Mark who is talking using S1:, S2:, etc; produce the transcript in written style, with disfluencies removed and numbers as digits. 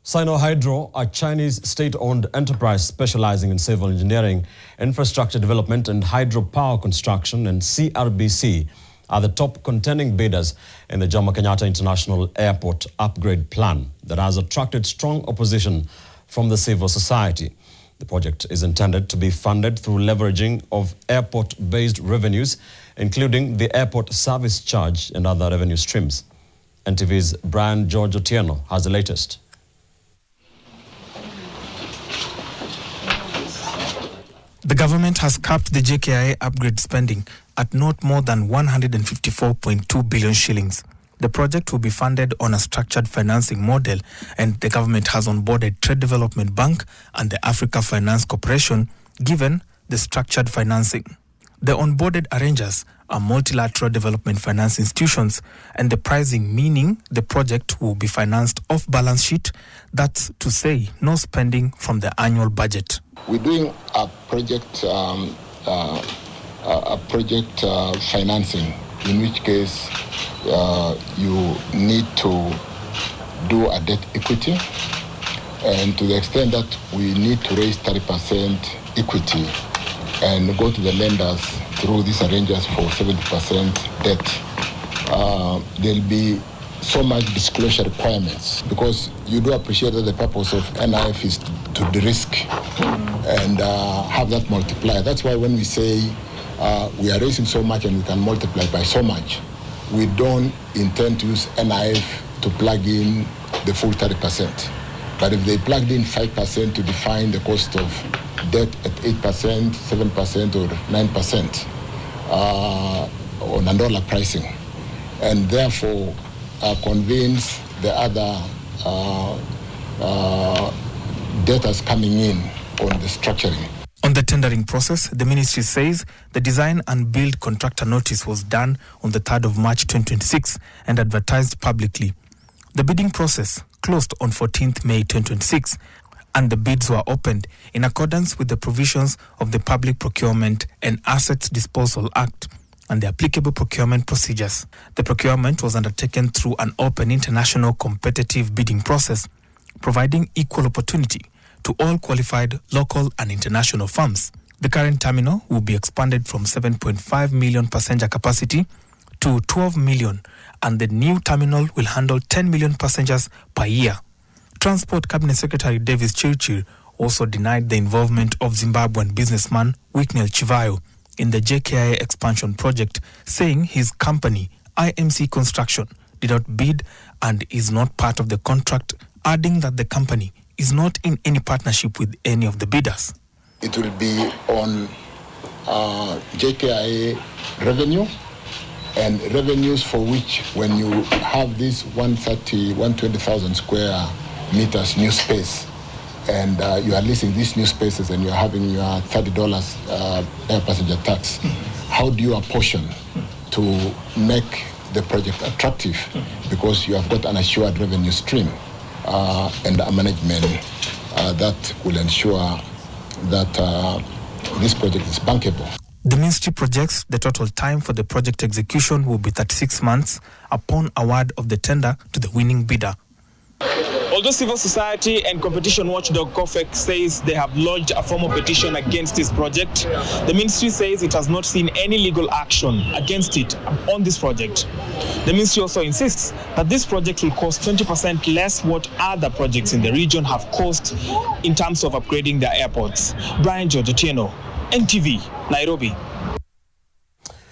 S1: Sinohydro, a Chinese state-owned enterprise specializing in civil engineering, infrastructure development and hydropower construction, and CRBC are the top contending bidders in the Jomo Kenyatta International Airport upgrade plan that has attracted strong opposition from the civil society. The project is intended to be funded through leveraging of airport-based revenues, including the airport service charge and other revenue streams. NTV's Brian George Otieno has the latest.
S2: The government has capped the JKIA upgrade spending at not more than 154.2 billion shillings. The project will be funded on a structured financing model, and the government has onboarded Trade Development Bank and the Africa Finance Corporation, given the structured financing. The onboarded arrangers are multilateral development finance institutions, and the pricing meaning the project will be financed off balance sheet. That's to say, no spending from the annual budget.
S3: We're doing a project financing, in which case you need to do a debt equity, and to the extent that we need to raise 30% equity and go to the lenders through these arrangers for 70% debt, there'll be so much disclosure requirements, because you do appreciate that the purpose of NIF is to de-risk and have that multiplier. That's why when we say we are raising so much and we can multiply by so much, we don't intend to use NIF to plug in the full 30%. But if they plugged in 5% to define the cost of debt at 8%, 7% or 9% on a dollar pricing, and therefore convince the other debtors coming in on the structuring.
S2: On the tendering process, the ministry says the design and build contractor notice was done on the 3rd of March 2026 and advertised publicly. The bidding process closed on 14th May 2026, and the bids were opened in accordance with the provisions of the Public Procurement and Assets Disposal Act and the applicable procurement procedures. The procurement was undertaken through an open international competitive bidding process, providing equal opportunity to all qualified local and international firms. The current terminal will be expanded from 7.5 million passenger capacity to 12 million, and the new terminal will handle 10 million passengers per year. Transport Cabinet Secretary Davis Chirchir also denied the involvement of Zimbabwean businessman Wicknell Chivayo in the JKIA expansion project, saying his company, IMC Construction, did not bid and is not part of the contract, adding that the company is not in any partnership with any of the bidders.
S3: It will be on JKIA revenue, and revenues for which, when you have this 120,000 square meters new space, and you are leasing these new spaces and you're having your $30 air passenger tax, how do you apportion to make the project attractive? Because you have got an assured revenue stream and a management that will ensure that this project is bankable.
S2: The ministry projects the total time for the project execution will be 36 months upon award of the tender to the winning bidder.
S4: Although civil society and competition watchdog COFEC says they have lodged a formal petition against this project, the ministry says it has not seen any legal action against it on this project. The ministry also insists that this project will cost 20% less what other projects in the region have cost in terms of upgrading their airports. Brian George Otieno, NTV, Nairobi.